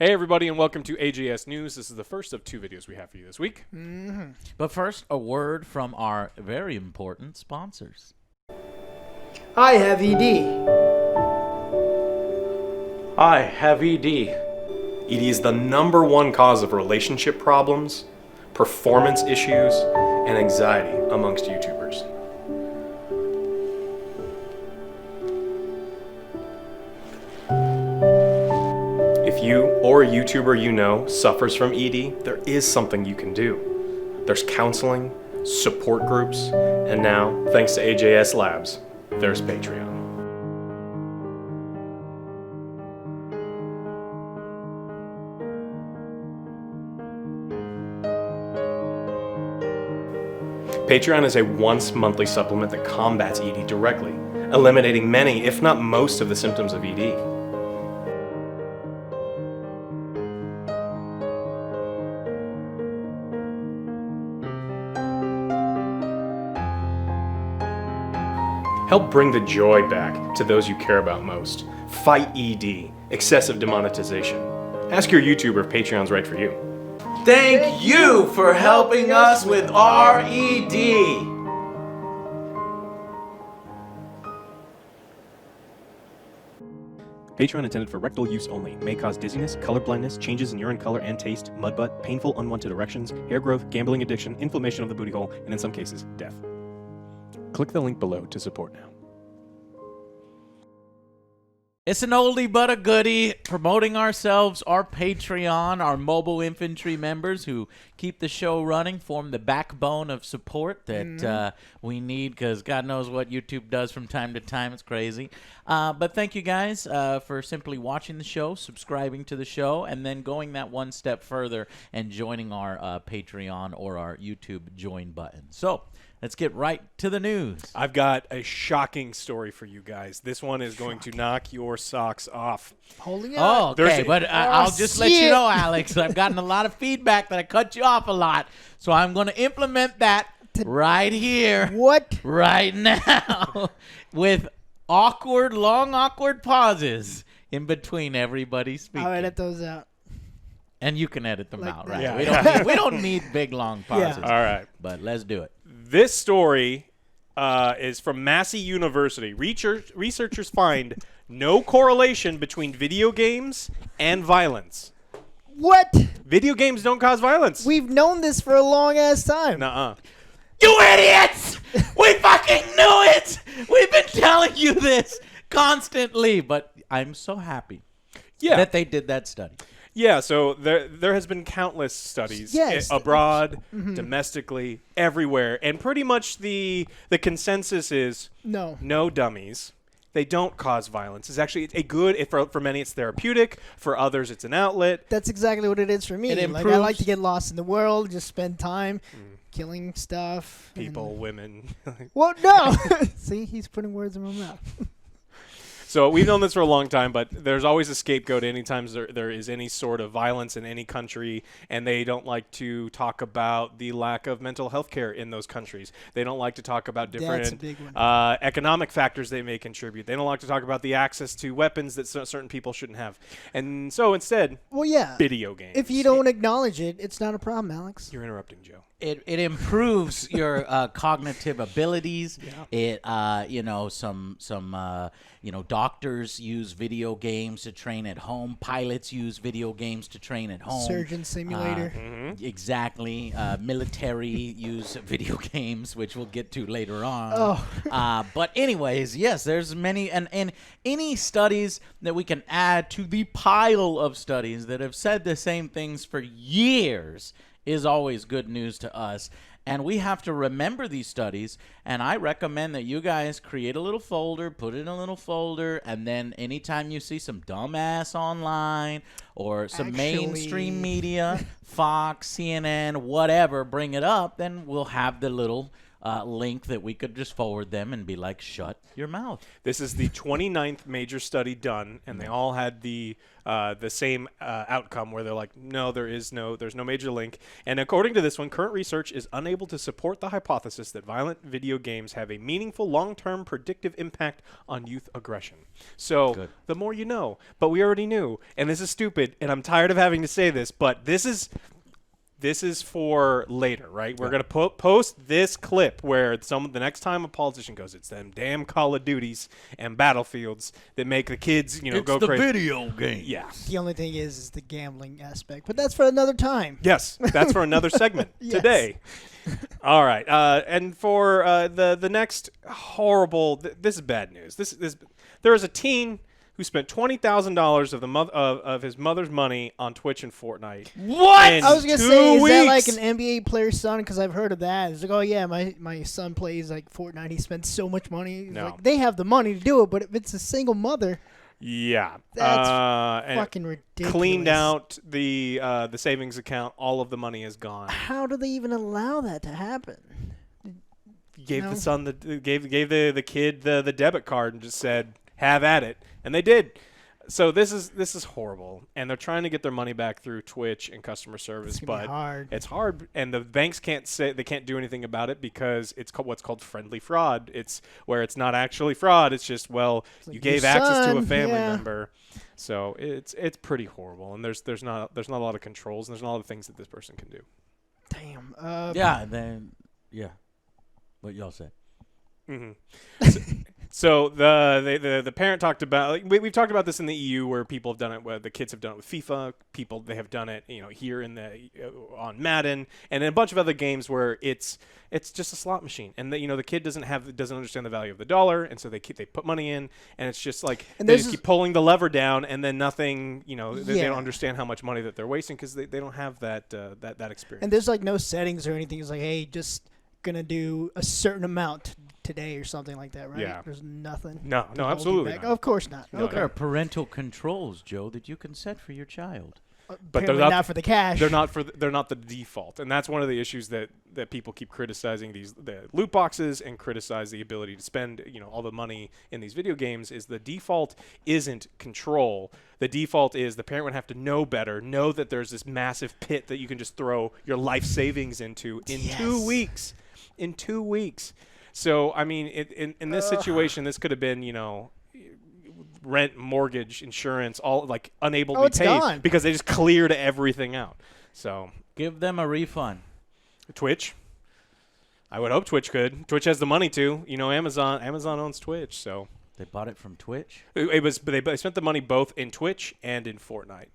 Hey everybody, and welcome to AJS News. This is the first of two videos we have for you this week. But first, a word from our very important sponsors. I have ED. I have ED. ED is the #1 cause of relationship problems, performance issues, and anxiety amongst YouTubers. If you or a YouTuber you know suffers from ED, there is something you can do. There's counseling, support groups, and now, thanks to AJS Labs, there's Patreon. Patreon is a once-monthly supplement that combats ED directly, eliminating many, if not most, of the symptoms of ED. Help bring the joy back to those you care about most. Fight ED, excessive demonetization. Ask your YouTuber if Patreon's right for you. Thank you for helping us with RED. Patreon intended for rectal use only. May cause dizziness, color blindness, changes in urine color and taste, mud butt, painful unwanted erections, hair growth, gambling addiction, inflammation of the booty hole, and in some cases, death. Click the link below to support now. It's an oldie but a goodie, promoting ourselves, our Patreon, our mobile infantry members who keep the show running, form the backbone of support that we need, because God knows what YouTube does from time to time. It's crazy. But thank you guys for simply watching the show, subscribing to the show, and then going that one step further and joining our Patreon or our YouTube join button. So let's get right to the news. I've got a shocking story for you guys. This one is going to knock your socks off. Holding Oh, out. okay, but I'll just let you know, Alex, I've gotten a lot of feedback that I cut you off a lot, so I'm going to implement that right here, What? right now, with long, awkward pauses in between everybody speaking. I'll edit those out. And you can edit them Like out, that. right? Yeah. We don't need big, long pauses. All right. But let's do it. This story is from Massey University. Researchers find no correlation between video games and violence. What? Video games don't cause violence. We've known this for a long ass time. Nuh-uh. You idiots! We fucking knew it! We've been telling you this constantly, but I'm so happy that they did that study. Yeah, so there has been countless studies Yes. abroad, domestically, everywhere, and pretty much the consensus is No. dummies. They don't cause violence. It's actually a good. For many, it's therapeutic. For others, it's an outlet. That's exactly what it is for me. It Like, I like improves- to get lost in the world, just spend time killing stuff. People, women. Well, no. See, he's putting words in my mouth. So we've known this for a long time, but there's always a scapegoat anytime there is any sort of violence in any country, and they don't like to talk about the lack of mental health care in those countries. They don't like to talk about That's a different big one. economic factors they may contribute. They don't like to talk about the access to weapons that certain people shouldn't have. And so instead, Well, yeah. video games. If you don't acknowledge it, it's not a problem, Alex. You're interrupting, Joe. It improves your cognitive abilities. It doctors use video games to train at home. Pilots use video games to train at home. Surgeon simulator. Exactly. Military use video games, which we'll get to later on. Oh. But anyways, yes, there's many and any studies that we can add to the pile of studies that have said the same things for years is always good news to us. And we have to remember these studies, and I recommend that you guys create a little folder, put it in a little folder, and then anytime you see some dumbass online or some mainstream media, Fox, CNN, whatever, bring it up, then we'll have the little link that we could just forward them and be like, shut your mouth. This is the 29th major study done, and they all had the same outcome where they're like, no, there's no major link. And according to this one, current research is unable to support the hypothesis that violent video games have a meaningful long-term predictive impact on youth aggression. So the more you know, but we already knew, and this is stupid, and I'm tired of having to say this, but this is for later, right? We're going to post this clip where the next time a politician goes, it's them damn Call of Duties and Battlefields that make the kids, go crazy. It's the video game. Yeah. The only thing is the gambling aspect, but that's for another time. Yes, that's for another segment today. All right, and for the next horrible, this is bad news. There is a teen who spent $20,000 of his mother's money on Twitch and Fortnite. What? I was gonna say, is that like weeks. an NBA player's son? Because I've heard of that. It's like, oh yeah, my son plays like Fortnite. He spends so much money. It's No. like, they have the money to do it, but if it's a single mother, Yeah, that's and fucking ridiculous. cleaned out the savings account. All of the money is gone. How do they even allow that to happen? Gave No. the son gave the kid the debit card and just said, have at it, and they did. So this is horrible, and they're trying to get their money back through Twitch and customer service, It's gonna be but hard. it's hard, and the banks can't do anything about it because it's what's called friendly fraud. It's where it's not actually fraud. It's just you like gave your access to a son, family yeah. member, so it's pretty horrible, and there's not a lot of controls, and there's not a lot of things that this person can do. Damn. Yeah. What y'all say? Mm-hmm. So the parent talked about, we've talked about this in the EU where people have done it, where the kids have done it with FIFA, they have done it here in on Madden, and in a bunch of other games where it's just a slot machine, and the kid doesn't understand the value of the dollar, and so they put money in, and it's just like they just keep pulling the lever down, and then nothing, they don't understand how much money that they're wasting because they don't have that experience. And there's like no settings or anything. It's like, hey, just gonna do a certain amount today or something like that, right? Yeah. There's nothing. No, to hold you absolutely back. not. Of course not. No, Okay. There are parental controls, Joe, that you can set for your child. But they're Apparently not for the cash. They're not the default, and that's one of the issues that people keep criticizing the loot boxes and criticize the ability to spend all the money in these video games. Is the default isn't control. The default is the parent would have to know better, know that there's this massive pit that you can just throw your life savings into in 2 weeks. In 2 weeks. So I mean, in this situation, this could have been rent, mortgage, insurance, all like unable to be it's paid gone. because they just cleared everything out. So Give them a refund. Twitch, I would hope Twitch could. Twitch has the money to. Amazon owns Twitch, so They bought it from Twitch? they spent the money both in Twitch and in Fortnite.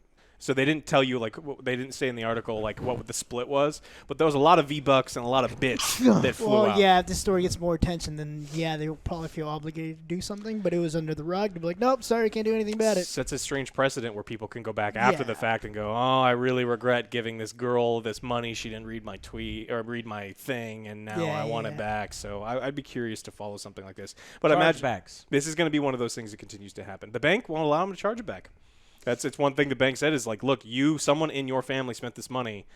So they didn't tell you they didn't say in the article what the split was, but there was a lot of V-Bucks and a lot of bits that flew out. Well, yeah, if this story gets more attention, then they'll probably feel obligated to do something. But it was under the rug to be like, nope, sorry, can't do anything about it. Sets a strange precedent where people can go back after the Yeah. fact and go, oh, I really regret giving this girl this money. She didn't read my tweet or read my thing, and now I want it back. So I'd be curious to follow something like this. But I imagine Chargebacks. this is going to be one of those things that continues to happen. The bank won't allow them to charge it back. It's one thing the bank said is like, look, someone in your family spent this money.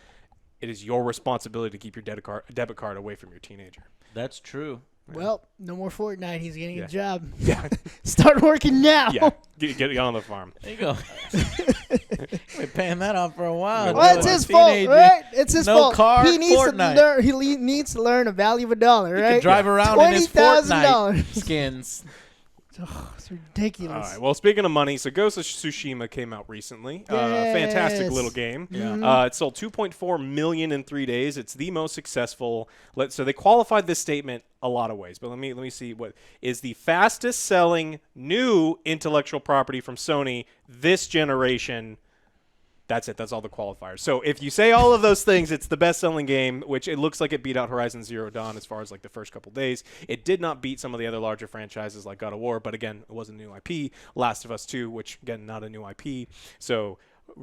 It is your responsibility to keep your debit card away from your teenager. That's true. Well, no more Fortnite. He's getting a job. Yeah. Start working now. Yeah, get on the farm. There you go. Been paying that off for a while. Well, Joe. it's A his fault, teenager. right? It's his No fault. card, He needs Fortnite. to learn. He needs to learn a value of a dollar, right? He can drive around in his $20,000. Fortnite skins. It's ridiculous. All right. Well, speaking of money, so Ghost of Tsushima came out recently. Fantastic Yes. little game. Yeah. It sold 2.4 million in 3 days. It's the most successful. So they qualified this statement a lot of ways, but let me see what is the fastest selling new intellectual property from Sony this generation. That's it. That's all the qualifiers. So if you say all of those things, it's the best-selling game, which it looks like it beat out Horizon Zero Dawn as far as like the first couple days. It did not beat some of the other larger franchises like God of War, but again, it was a new IP. Last of Us 2, which again, not a new IP. So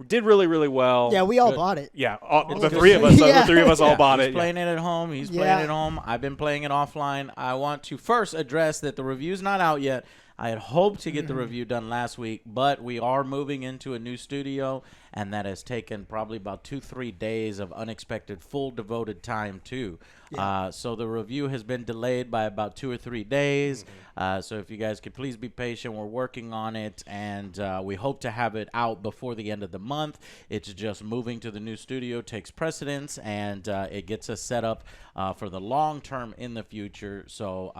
did really, really well. Yeah, we all Good. bought it. Yeah, the of three us. of us. Yeah. The three of us all bought He's it. playing it at home. He's playing it at home. I've been playing it offline. I want to first address that the review's not out yet. I had hoped to get the review done last week, but we are moving into a new studio, and that has taken probably about 2-3 days of unexpected full devoted time too. So the review has been delayed by about 2 or 3 days. So if you guys could please be patient, we're working on it, and we hope to have it out before the end of the month. It's just moving to the new studio takes precedence, and it gets us set up for the long term in the future. So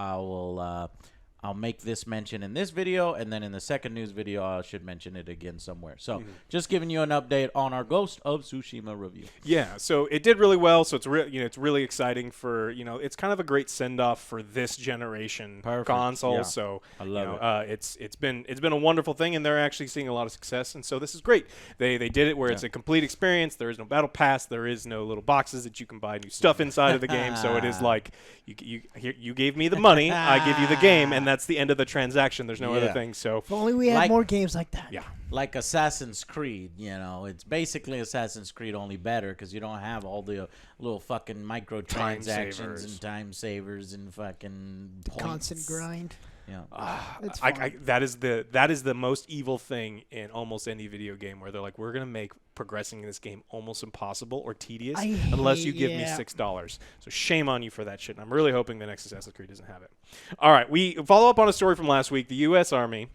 I'll make this mention in this video, and then in the second news video, I should mention it again somewhere. So just giving you an update on our Ghost of Tsushima review. Yeah, so it did really well. So it's it's really exciting for it's kind of a great send off for this generation console. Yeah. So I love it. It's been a wonderful thing, and they're actually seeing a lot of success. And so this is great. They did it where it's a complete experience. There is no battle pass. There is no little boxes that you can buy new stuff inside of the game. So it is like you gave me the money, I give you the game, and that's the end of the transaction. There's no other thing. So If only we had more games like that. yeah. Like Assassin's Creed, it's basically Assassin's Creed, only better, because you don't have all the little fucking microtransactions and time savers and fucking points. Constant grind. Yeah. It's that is the most evil thing in almost any video game, where they're like, we're gonna make progressing in this game almost impossible or tedious unless you give me $6. So shame on you for that shit. And I'm really hoping the next Assassin's Creed doesn't have it. All right, we follow up on a story from last week. The U.S. Army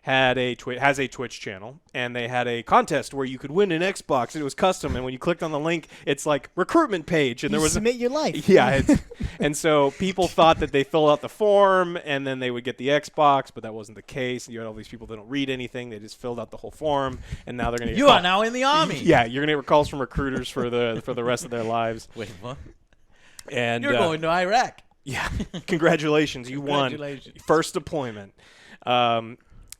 has a Twitch channel, and they had a contest where you could win an Xbox. It was custom, and when you clicked on the link, it's like recruitment page, and there was submit your life. Yeah, and so people thought that they filled out the form and then they would get the Xbox, but that wasn't the case. You had all these people that don't read anything; they just filled out the whole form, and now they're gonna. You are now in the army. Yeah, you're gonna get calls from recruiters for the rest of their lives. Wait, what? And You're going to Iraq. Yeah, congratulations, you won first deployment.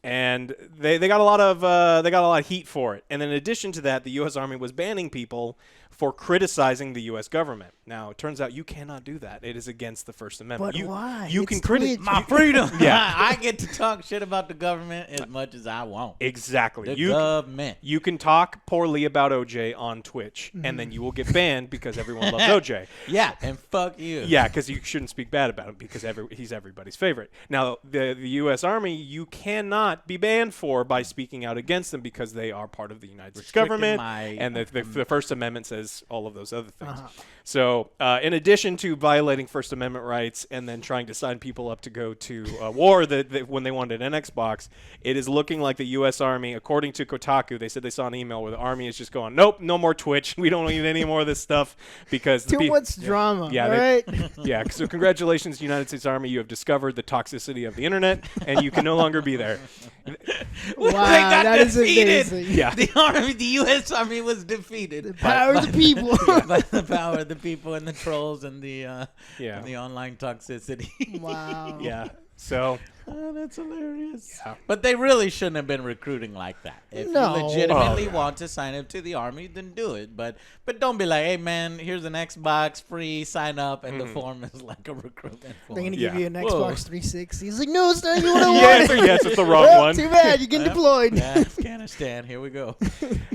And they got a lot of heat for it. And in addition to that, the U.S. Army was banning people for criticizing the U.S. government. Now, it turns out you cannot do that. It is against the First Amendment. But why? You can criticize My freedom. Yeah. I get to talk shit about the government as much as I want. Exactly. The government. You can talk poorly about OJ on Twitch, and then you will get banned because everyone loves OJ. Yeah, and fuck you. Yeah, because you shouldn't speak bad about him because he's everybody's favorite. Now, the U.S. Army, you cannot be banned for by speaking out against them because they are part of the United States government, and the First Amendment says all of those other things. So, in addition to violating First Amendment rights and then trying to sign people up to go to war when they wanted an Xbox, it is looking like the U.S. Army, according to Kotaku, they said they saw an email where the Army is just going, nope, no more Twitch. We don't need any more of this stuff because too much drama. Yeah, right? Yeah. So congratulations, United States Army. You have discovered the toxicity of the internet, and you can no longer be there. Wow, They got that is defeated. amazing. Yeah. The U.S. Army was defeated. The power of the people. By the power of the people and the trolls and the and the online toxicity. Wow. Yeah. So. Oh, that's hilarious. Yeah. But they really shouldn't have been recruiting like that. If No. you legitimately want to sign up to the army, then do it. But don't be like, hey man, here's an Xbox free, sign up, and the form is like a recruitment form. They're gonna give you an Whoa. Xbox 360. He's like, no, it's not you what I Yes, wanted. yes, it's the wrong Well, one. Too bad, you're getting deployed. Afghanistan, here we go.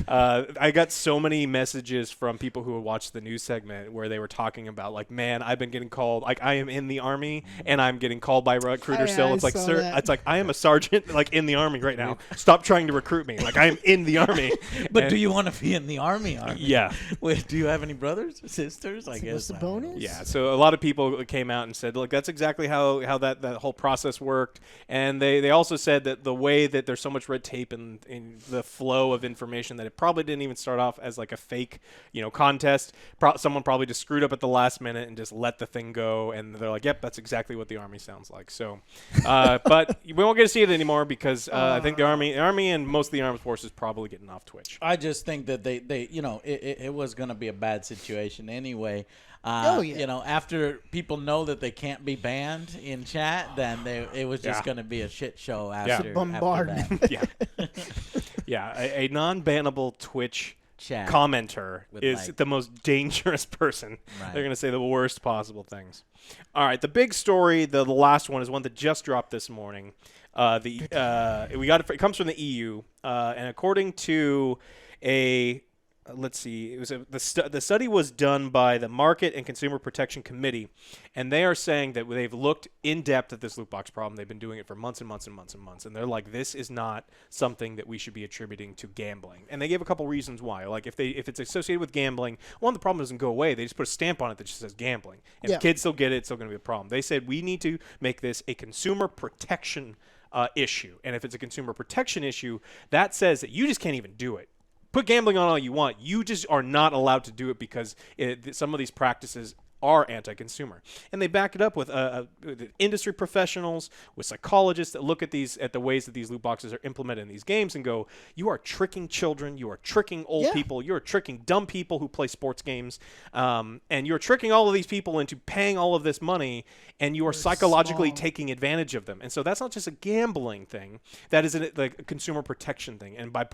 I got so many messages from people who watched the news segment where they were talking about, like, man, I've been getting called, like, I am in the army and I'm getting called by recruiters still. It's like, saw sir, that. it's like, I am a sergeant, like, in the army right now. Stop trying to recruit me. Like, I am in the army. But do you want to be in the army? Yeah. Wait, do you have any brothers or sisters? I guess. What's the bonus? Yeah, so a lot of people came out and said, look, that's exactly how that whole process worked. And they also said that the way that there's so much red tape in the flow of information that it probably didn't even start off as like a fake, contest. Someone probably just screwed up at the last minute and just let the thing go. And they're like, yep, that's exactly what the army sounds like. So, but we won't get to see it anymore because I think the army and most of the armed forces probably getting off Twitch. I just think that they it was going to be a bad situation anyway. After people know that they can't be banned in chat, then it was just going to be a shit show after, bombardment. after Yeah. Yeah, a non-bannable Twitch Chat commenter is like- the most dangerous person. Right. They're going to say the worst possible things. All right, the big story, the last one, is one that just dropped this morning. It comes from the EU, and according to a let's see. It was the study was done by the Market and Consumer Protection Committee, and they are saying that they've looked in depth at this loot box problem. They've been doing it for months and months and months and months, and they're like, this is not something that we should be attributing to gambling. And they gave a couple reasons why. Like if it's associated with gambling, one, the problem doesn't go away. They just put a stamp on it that just says gambling, and if kids still get it, it's still going to be a problem. They said we need to make this a consumer protection issue, and if it's a consumer protection issue, that says that you just can't even do it. Put gambling on all you want. You just are not allowed to do it because some of these practices are anti-consumer. And they back it up with industry professionals, with psychologists that look at the ways that these loot boxes are implemented in these games and go, you are tricking children, you are tricking old people, you're tricking dumb people who play sports games, and you're tricking all of these people into paying all of this money, and you are psychologically taking advantage of them. And so that's not just a gambling thing, that is a consumer protection thing. And by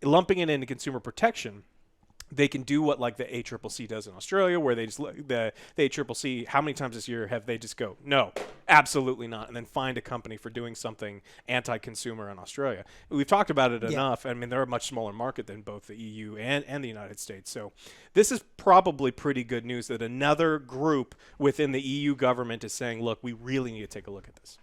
lumping it into consumer protection, they can do what like the ACCC does in Australia, where they just the ACCC, how many times this year have they just go, no, absolutely not, and then find a company for doing something anti-consumer in Australia. We've talked about it enough. I mean, they're a much smaller market than both the EU and the United States. So this is probably pretty good news that another group within the EU government is saying, look, we really need to take a look at this.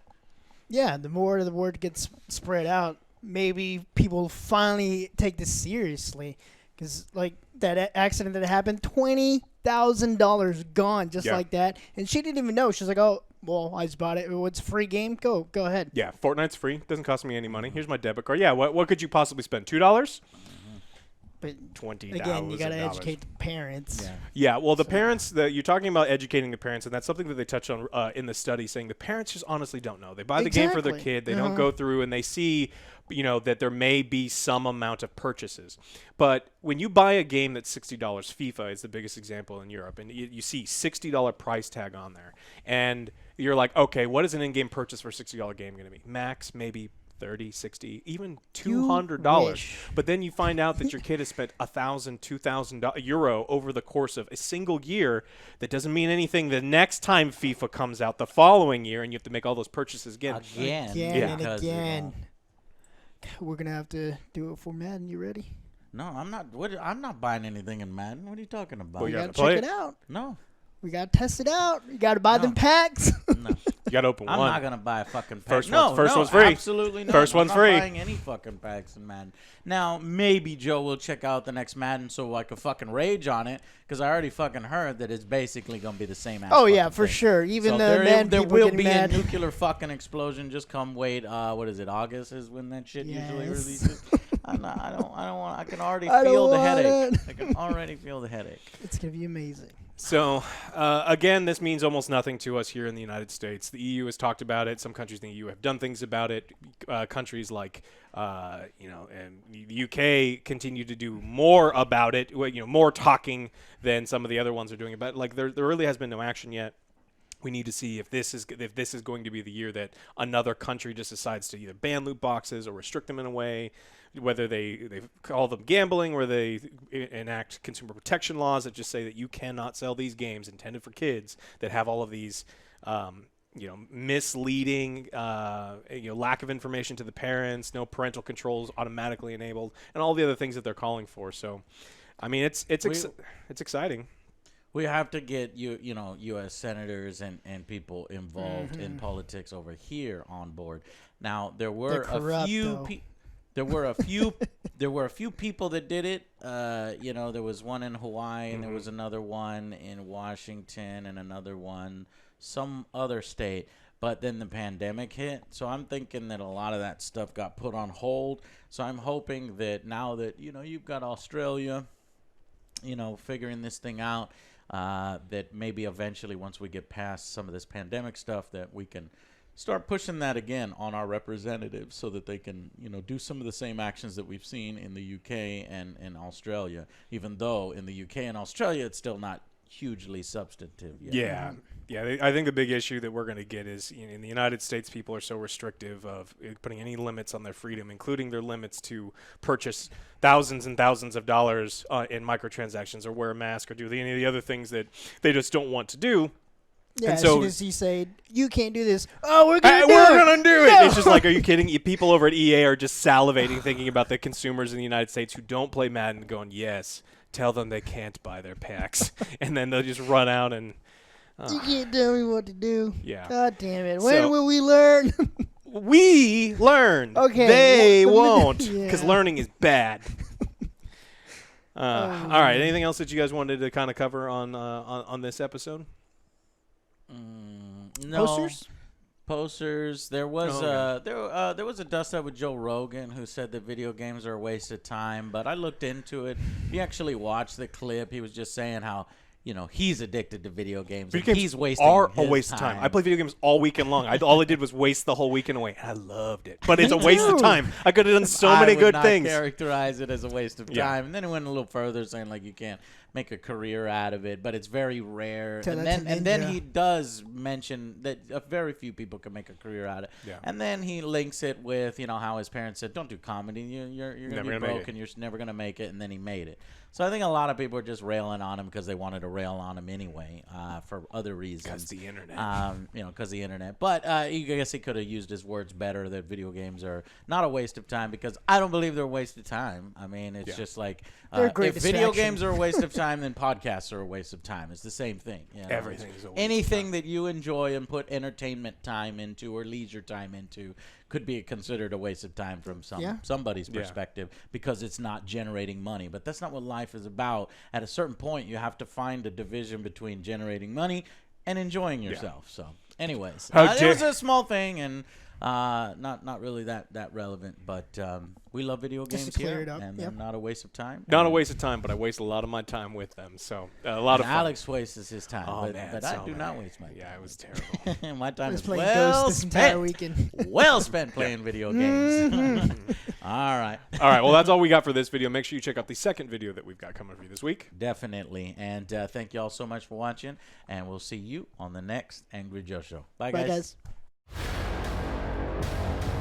Yeah, the more the word gets spread out, maybe people finally take this seriously. Because, like, that accident that happened, $20,000 gone just like that. And she didn't even know. She's like, oh, well, I just bought it. It's a free game. Go ahead. Yeah, Fortnite's free. Doesn't cost me any money. Here's my debit card. Yeah, what could you possibly spend? $2? But $20. again, you got to educate the parents. Yeah. Well, the parents that you're talking about educating the parents, and that's something that they touch on in the study, saying the parents just honestly don't know. They buy the game for their kid. They don't go through and they see, that there may be some amount of purchases. But when you buy a game that's $60, FIFA is the biggest example in Europe, and you see $60 price tag on there, and you're like, okay, what is an in-game purchase for a $60 game going to be? Max, maybe 30, 60, even $200. But then you find out that your kid has spent €1,000, €2,000 over the course of a single year. That doesn't mean anything the next time FIFA comes out the following year, and you have to make all those purchases again. Again. We're gonna have to do it for Madden. You ready? No, I'm not. I'm not buying anything in Madden. What are you talking about? We gotta check it out. No. We gotta test it out. You gotta buy them packs. No. You gotta open one. I'm not gonna buy a fucking pack. First one's free. Absolutely not. First one's free. I'm not buying any fucking packs in Madden. Now maybe Joe will check out the next Madden so I could fucking rage on it, because I already fucking heard that it's basically gonna be the same. Oh yeah, for sure. Even so there will be a nuclear fucking explosion. Just come wait. What is it? August is when that shit usually releases. I don't want. I can already feel the headache. I can already feel the headache. It's gonna be amazing. So, again, this means almost nothing to us here in the United States. The EU has talked about it. Some countries in the EU have done things about it. Countries like, and the UK continue to do more about it, more talking than some of the other ones are doing about it. Like, there really has been no action yet. We need to see if this is going to be the year that another country just decides to either ban loot boxes or restrict them in a way, whether they call them gambling or they enact consumer protection laws that just say that you cannot sell these games intended for kids that have all of these misleading, lack of information to the parents, no parental controls automatically enabled, and all the other things that they're calling for. So, I mean, it's exciting. We have to get U.S. senators and people involved in politics over here on board. Now there were a few people that did it. There was one in Hawaii, and there was another one in Washington, and another one some other state. But then the pandemic hit, so I'm thinking that a lot of that stuff got put on hold. So I'm hoping that now that you've got Australia, figuring this thing out. That maybe eventually, once we get past some of this pandemic stuff, that we can start pushing that again on our representatives so that they can, do some of the same actions that we've seen in the UK and in Australia, even though in the UK and Australia it's still not hugely substantive yet. Yeah, I think the big issue that we're going to get is in the United States, people are so restrictive of putting any limits on their freedom, including their limits to purchase thousands and thousands of dollars in microtransactions or wear a mask or do any of the other things that they just don't want to do. Yeah, And as so soon as you say, you can't do this, oh, we're going to do it. No. It's just like, are you kidding? People over at EA are just salivating thinking about the consumers in the United States who don't play Madden going, yes, tell them they can't buy their packs. And then they'll just run out and... You can't tell me what to do. Yeah. God damn it. When So- will we learn? We learned. Okay, They well, won't because yeah. learning is bad. Oh, All right. Anything else that you guys wanted to kind of cover on this episode? No. Posters? There was Oh, there was a dust up with Joe Rogan who said that video games are a waste of time. But I looked into it. If you actually watched the clip, he was just saying how he's addicted to video games. Video games he's wasting are a his waste of time. I play video games all weekend long. All I did was waste the whole weekend away. I loved it, but it's a waste of too. time. I could have done so I many would good not things. characterize it as a waste of Yeah. time. And then he went a little further, saying like you can't make a career out of it, but it's very rare. Tell And that to then Ninja. he does mention that very few people can make a career out of it. Yeah. And then he links it with how his parents said, "Don't do comedy. You're Never gonna be gonna make broke it. and you're never gonna make it." And then he made it. So I think a lot of people are just railing on him because they wanted to rail on him anyway for other reasons. Because the internet. Because the internet. But I guess he could have used his words better. That video games are not a waste of time because I don't believe they're a waste of time. I mean, it's just like They're a great if video distraction. games are a waste of time, then podcasts are a waste of time. It's the same thing. Everything is a waste of anything that you enjoy and put entertainment time into or leisure time into could be considered a waste of time from somebody's Yeah. perspective because it's not generating money. But that's not what life is about. At a certain point, you have to find a division between generating money and enjoying yourself. So, anyways, it was a small thing and not really that relevant. But we love video Just to games clear here, it up, and yep. they're not a waste of time. Not a And- waste of time, but I waste a lot of my time with them. So a lot of fun. Alex wastes his time, Oh, but, man, but so I do many. not waste my time. Yeah, it was terrible. My I time was is playing well Ghost this entire spent. weekend. Well spent playing video games. All right. All right. Well, that's all we got for this video. Make sure you check out the second video that we've got coming for you this week. Definitely. And thank you all so much for watching. And we'll see you on the next Angry Joe Show. Bye, Bye, guys. guys.